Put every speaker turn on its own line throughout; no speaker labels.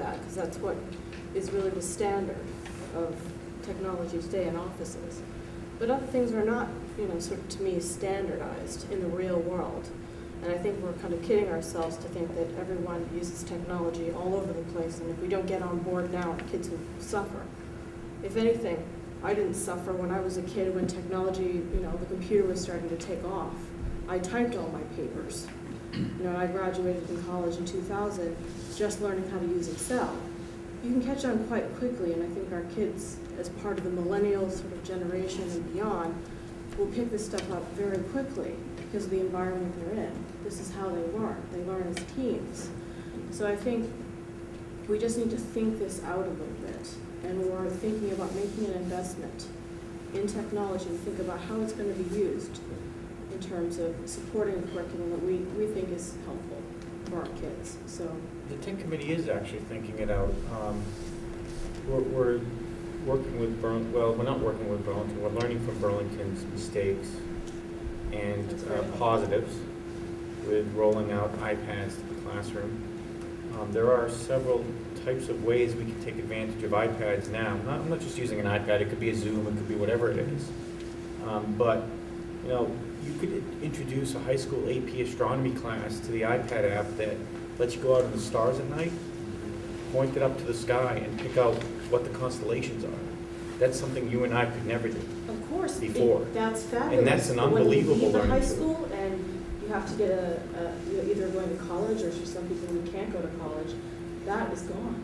that, because that's what is really the standard of technology today in offices. But other things are not, sort of, to me, standardized in the real world. And I think we're kind of kidding ourselves to think that everyone uses technology all over the place, and if we don't get on board now, our kids will suffer. If anything, I didn't suffer when I was a kid, when technology, the computer was starting to take off. I typed all my papers. I graduated in college in 2000, just learning how to use Excel. You can catch on quite quickly, and I think our kids, as part of the millennial sort of generation and beyond, will pick this stuff up very quickly because of the environment they're in. This is how they learn. They learn as teens. So I think we just need to think this out a little bit. And we're thinking about making an investment in technology and think about how it's going to be used in terms of supporting a curriculum that we think is helpful for our kids. So
the TIC committee is actually thinking it out. We're working with we're not working with Burlington. We're learning from Burlington's mistakes and positives with rolling out iPads to the classroom. There are several types of ways we can take advantage of iPads now. I'm not just using an iPad. It could be a Zoom. It could be whatever it is. But you could introduce a high school AP astronomy class to the iPad app that lets you go out in the stars at night, point it up to the sky, and pick out what the constellations are. That's something you and I could never do.
Of course,
before.
That's fabulous.
And that's an unbelievable
learning. When you leave
learning
high school and you have to get you're either going to college, or for some people who can't go to college, that is gone.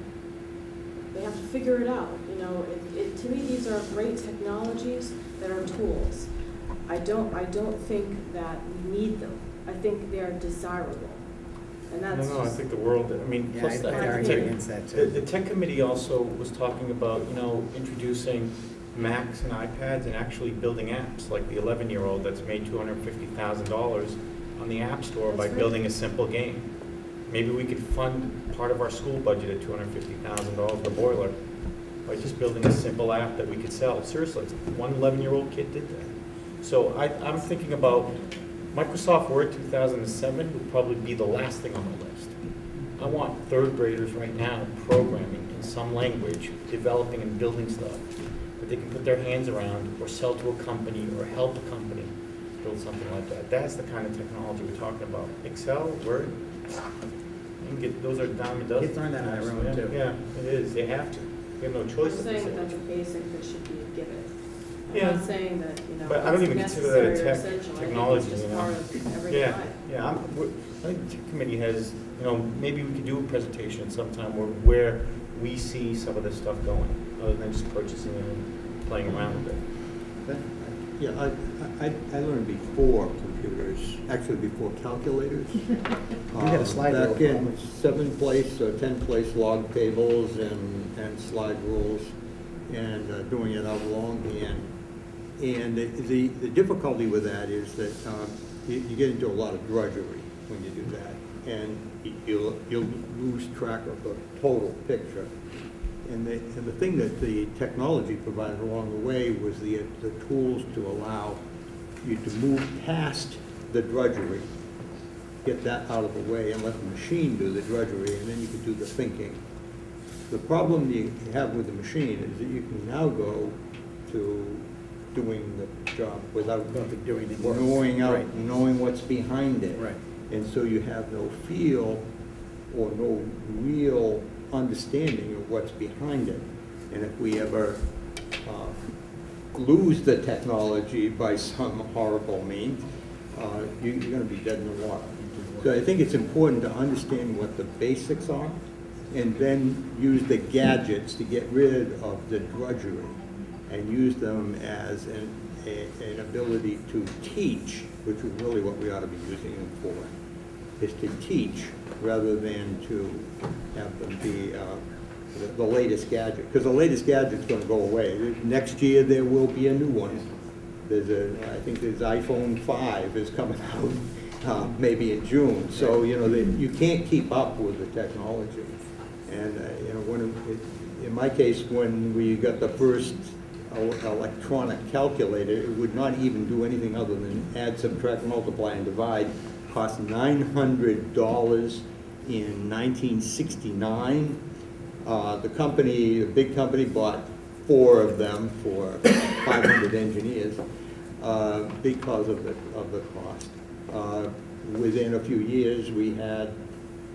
They have to figure it out. To me, these are great technologies that are tools. I don't think that we need them. I think they are desirable. And that's
I think the world, plus
I'd argue against that too.
The tech committee also was talking about, introducing Macs and iPads and actually building apps, like the 11-year-old that's made $250,000 on the App Store by building a simple game. Maybe we could fund part of our school budget at $250,000, the boiler, by just building a simple app that we could sell. Seriously, one 11-year-old kid did that. So I'm thinking about Microsoft Word 2007 would probably be the last thing on the list. I want third graders right now programming in some language, developing and building stuff that they can put their hands around or sell to a company or help a company build something like that. That's the kind of technology we're talking about. Excel, Word, you can get, those are dime a dozen.
Kids learn that on their own too.
Yeah, it is. They have to. They have no choice.
I'm saying that that's a basic that should be given. I'm not saying that,
but I don't even consider that a technology,
it's just part of everyday life.
I think the tech committee has, maybe we could do a presentation sometime where we see some of this stuff going, other than just purchasing it and playing around with it.
Yeah, I learned before computers, actually before calculators.
You had a slide rule.
Back in 7-place or 10-place log tables and slide rules, and doing it out longhand. And the difficulty with that is that you get into a lot of drudgery when you do that, and you'll lose track of the total picture. And the thing that the technology provided along the way was the tools to allow you to move past the drudgery, get that out of the way, and let the machine do the drudgery, and then you can do the thinking. The problem you have with the machine is that you can now go to doing the job without knowing what's behind it.
Right.
And so you have no feel or no real understanding of what's behind it. And if we ever lose the technology by some horrible means, you're going to be dead in the water. So I think it's important to understand what the basics are, and then use the gadgets to get rid of the drudgery, and use them as an ability to teach, which is really what we ought to be using them for, is to teach rather than to have them be the latest gadget. Because the latest gadget's going to go away. Next year there will be a new one. I think there's iPhone 5 is coming out maybe in June. So you can't keep up with the technology. And in my case, when we got the first electronic calculator, it would not even do anything other than add, subtract, multiply, and divide. Cost $900 in 1969. The big company bought 4 of them for 500 engineers because of the cost. Within a few years, we had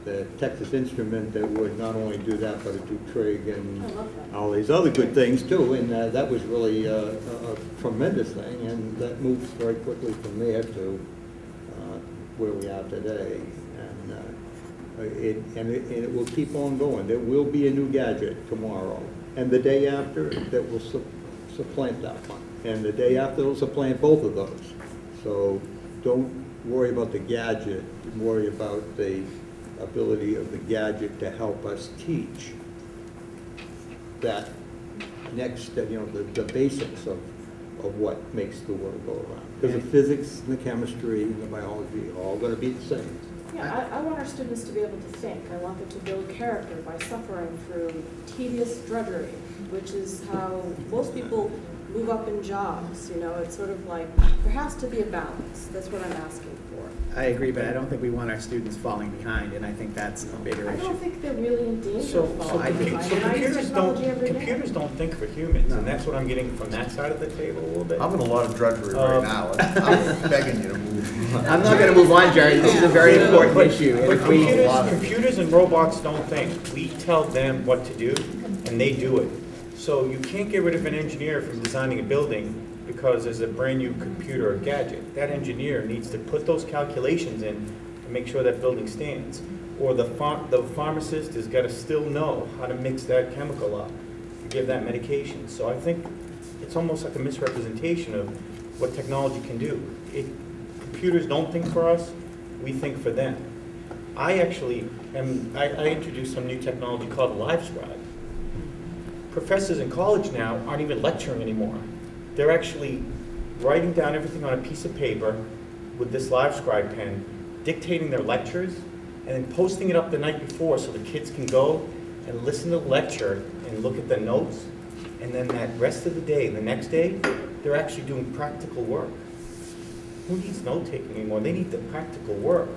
the Texas Instrument that would not only do that, but it do trig and
I love that.
all these other good things too, and that was really a tremendous thing, and that moved very quickly from there to where we are today. And it will keep on going. There will be a new gadget tomorrow, and the day after that will supplant that one, and the day after will supplant both of those. So don't worry about the gadget, worry about the ability of the gadget to help us teach that next, the basics of what makes the world go around. Because the physics, and the chemistry, and the biology are all going to be the same.
Yeah, I want our students to be able to think. I want them to build character by suffering through tedious drudgery, which is how most people move up in jobs. It's sort of like, there has to be a balance. That's what I'm asking for.
I agree, but I don't think we want our students falling behind, and I think that's a bigger
I
issue.
don't think they're really in danger
So,
of
so,
falling behind. And I use
computers
technology every day.
computers don't think for humans,
No.
and that's what I'm getting from that side of the table a little bit.
I'm in a lot of drudgery right now, and I'm begging you to move.
I'm not going to move on, Jerry. This is a very important issue. And
But
if we,
computers and robots don't think. We tell them what to do, and they do it. So you can't get rid of an engineer from designing a building because there's a brand new computer or gadget. That engineer needs to put those calculations in to make sure that building stands. Or the pharmacist has got to still know how to mix that chemical up to give that medication. So I think it's almost like a misrepresentation of what technology can do. Computers don't think for us, we think for them. I actually I introduced some new technology called LiveScribe. Professors in college now aren't even lecturing anymore. They're actually writing down everything on a piece of paper with this LiveScribe pen, dictating their lectures, and then posting it up the night before so the kids can go and listen to the lecture and look at the notes. And then that rest of the day, the next day, they're actually doing practical work. Who needs note-taking anymore? They need the practical work.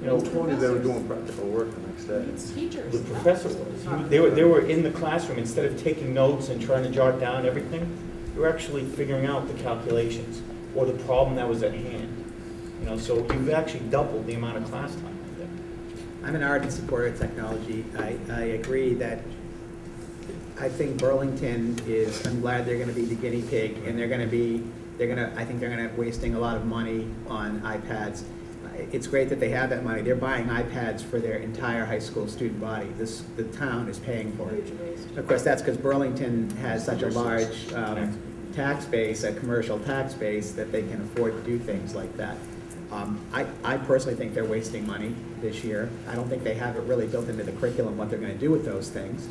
Who told you they were doing practical work the next day?
It's teachers.
The professor was. They were in the classroom, instead of taking notes and trying to jot down everything, they were actually figuring out the calculations or the problem that was at hand. So you've actually doubled the amount of class time.
I'm an ardent supporter of technology. I agree that I think Burlington is, I'm glad they're going to be the guinea pig, and I think they're going to be wasting a lot of money on iPads. It's great that they have that money. They're buying iPads for their entire high school student body. The town is paying for it.
Huge waste.
Of course, that's because Burlington has such a large tax base, a commercial tax base, that they can afford to do things like that. I personally think they're wasting money this year. I don't think they have it really built into the curriculum what they're going to do with those things.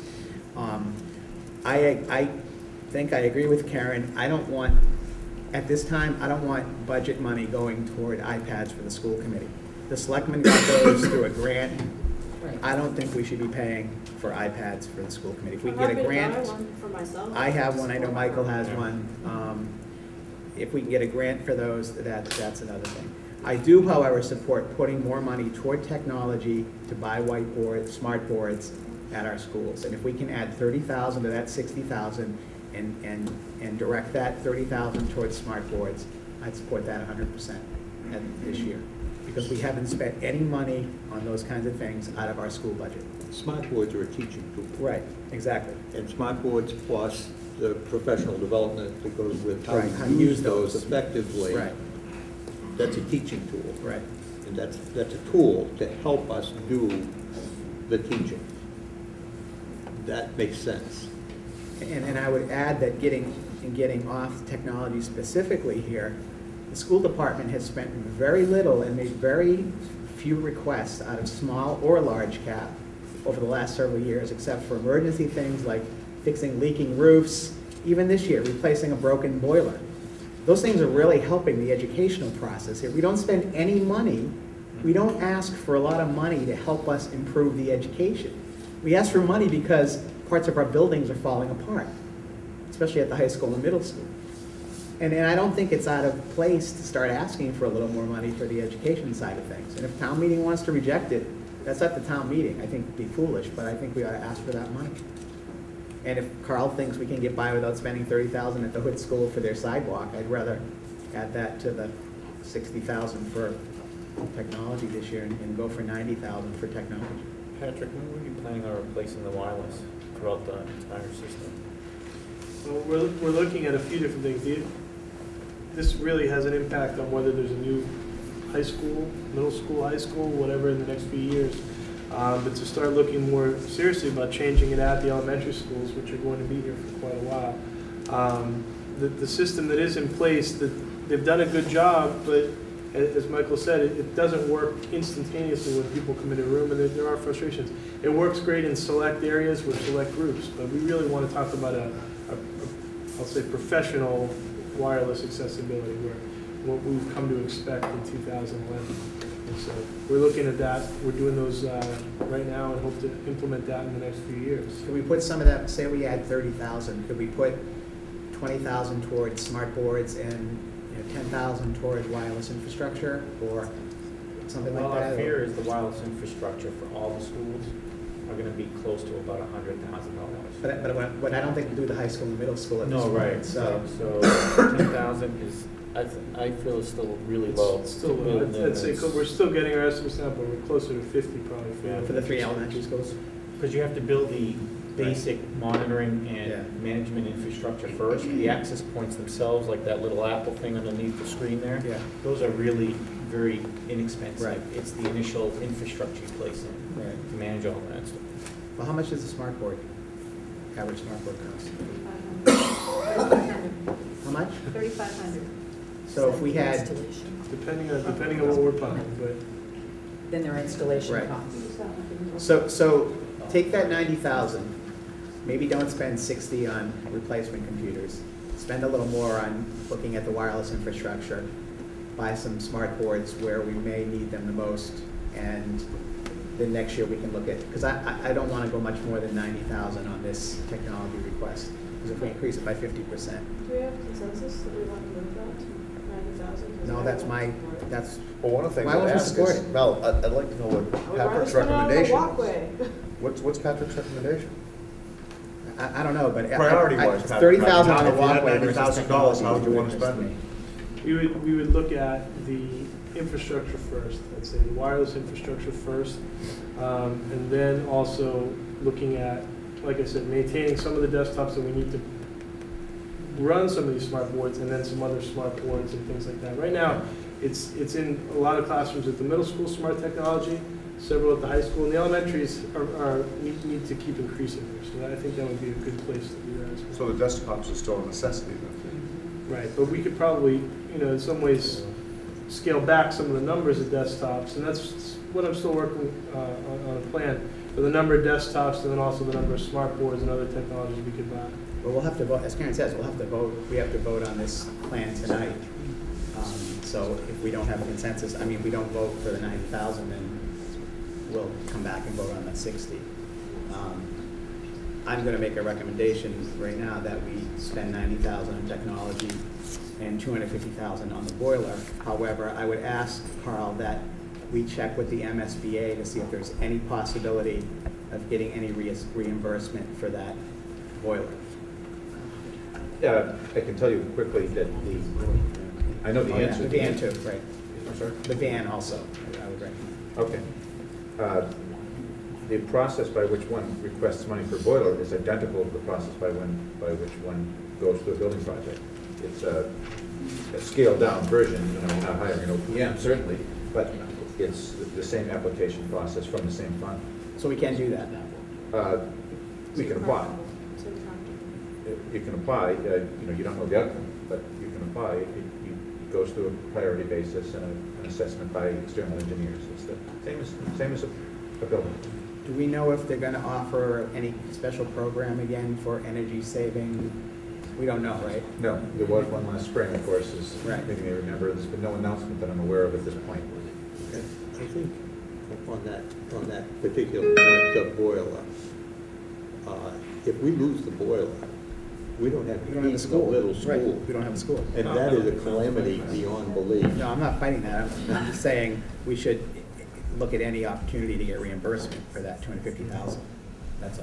I think I agree with Karen. At this time, I don't want budget money going toward iPads for the school committee. The selectmen got those through a grant.
Right.
I don't think we should be paying for iPads for the school committee. If we
I'm
can get a
happy to buy
grant,
one for myself.
I have one, I know Michael has one. If we can get a grant for those, that's another thing. I do, however, support putting more money toward technology to buy whiteboards, smart boards at our schools. And if we can add 30,000 to that 60,000 and direct that 30,000 towards smart boards, I'd support that 100% this year. Because we haven't spent any money on those kinds of things out of our school budget.
Smart boards are a teaching tool.
Right, exactly.
And smart boards plus the professional development that goes with how
Right,
to use those effectively.
Right,
That's a teaching tool.
right.
And that's a tool to help us do the teaching. That makes sense.
And I would add that getting off technology specifically here, the school department has spent very little and made very few requests out of small or large cap over the last several years, except for emergency things like fixing leaking roofs, even this year, replacing a broken boiler. Those things are really helping the educational process here. We don't spend any money. We don't ask for a lot of money to help us improve the education. We ask for money because parts of our buildings are falling apart, especially at the high school and middle school. And I don't think it's out of place to start asking for a little more money for the education side of things. And if town meeting wants to reject it, That's at the town meeting. I think it'd be foolish, but I think we ought to ask for that money. And if Carl thinks we can get by without spending $30,000 at the Hood School for their sidewalk, I'd rather add that to the $60,000 for technology this year and go for $90,000 for technology.
Patrick, when were you planning on replacing the wireless throughout the entire system?
Well, we're looking at a few different things. This really has an impact on whether there's a new high school, middle school, high school, whatever in the next few years. But to start looking more seriously about changing it at the elementary schools, which are going to be here for quite a while. The system that is in place, they've done a good job, but as Michael said, it doesn't work instantaneously when people come into a room, and there are frustrations. It works great in select areas with select groups, but we really want to talk about I'll say professional wireless accessibility, where what we've come to expect in 2011. And so we're looking at that. We're doing those right now and hope to implement that in the next few years.
Could we put some of that, say we add 30,000, could we put 20,000 towards smart boards and 10,000 towards wireless infrastructure or something like
Well,
that?
our fear is the wireless infrastructure for all the schools are gonna be close to about $100,000.
But I don't think we do the high school and middle school at this
No,
point.
right, so 10,000 is, I feel is still really low.
It's still,
to build
I'd say
in.
we're still getting our estimates now, but we're closer to 50 probably.
For the 3 elementary schools?
Because you have to build the basic monitoring
Yeah.
and management infrastructure first. The access points themselves, like that little Apple thing underneath the screen there,
Yeah.
those are really very inexpensive.
Right.
It's the initial infrastructure you place in
Right.
to manage all that stuff.
Well, how much does a smart board, average smart board cost?
3,500.
How much?
3,500.
So if we had,
Depending on what we're buying, but
Then their installation
Right.
costs.
so take that 90,000, maybe don't spend 60 on replacement computers. Spend a little more on looking at the wireless infrastructure. Buy some smart boards where we may need them the most. And then next year we can look at, because I don't want to go much more than 90,000 on this technology request. Because if we increase it by 50%.
Do we have consensus that we want to move that to 90,000?
No, that's,
Well, one of the things
Why
I'd
won't you
ask
support
is,
it?
Mel, I'd like to know
I would
what
rather
Patrick's
spend it on the
recommendation is.
walkway.
What's Patrick's recommendation?
I don't know, but.
Priority-wise,
It's
Patrick,
30,000 on the
if you had
walkway versus
$90,000,
technology.
how would you
is
want to spend
interesting
it?
me.
we would look at the infrastructure first, let's say the wireless infrastructure first, and then also looking at, like I said, maintaining some of the desktops that we need to run some of these smart boards, and then some other smart boards and things like that. Right now, it's in a lot of classrooms at the middle school, smart technology, several at the high school, and the elementaries need to keep increasing there. So I think that would be a good place to do that as well.
So the desktops are still a necessity then?
Right, but we could probably, in some ways, scale back some of the numbers of desktops, and that's what I'm still working on a plan for the number of desktops, and then also the number of smart boards and other technologies we could buy.
Well, we'll have to vote, as Karen says, we have to vote on this plan tonight. So if we don't have a consensus, we don't vote for the 90,000, then we'll come back and vote on the 60. I'm gonna make a recommendation right now that we spend 90,000 on technology and 250,000 on the boiler. However, I would ask Carl that we check with the MSBA to see if there's any possibility of getting any reimbursement for that boiler.
I can tell you quickly that I know the answer.
The van too, right.
I'm sorry?
The van also, I would recommend.
Okay. The process by which one requests money for boiler is identical to the process by which one goes through a building project. It's a scaled down version, not hiring an OPM certainly, but it's the same application process from the same fund.
So we can do that now.
We can apply. You can apply, you don't know the outcome, but you can apply. It goes through a priority basis and an assessment by external engineers. It's the same as a building.
Do we know if they're going to offer any special program again for energy saving? We don't know, right?
No, there was one last spring, of course, as
Right.
maybe you remember. There's been no announcement that I'm aware of at this point.
I think on that particular point, the boiler, if we lose the boiler, we don't have
We don't have a
heat in
school.
the little
Right,
school.
we don't have a school.
And that is a calamity beyond belief.
No, I'm not fighting that. I'm just saying we should, look at any opportunity to get reimbursement for that 250,000.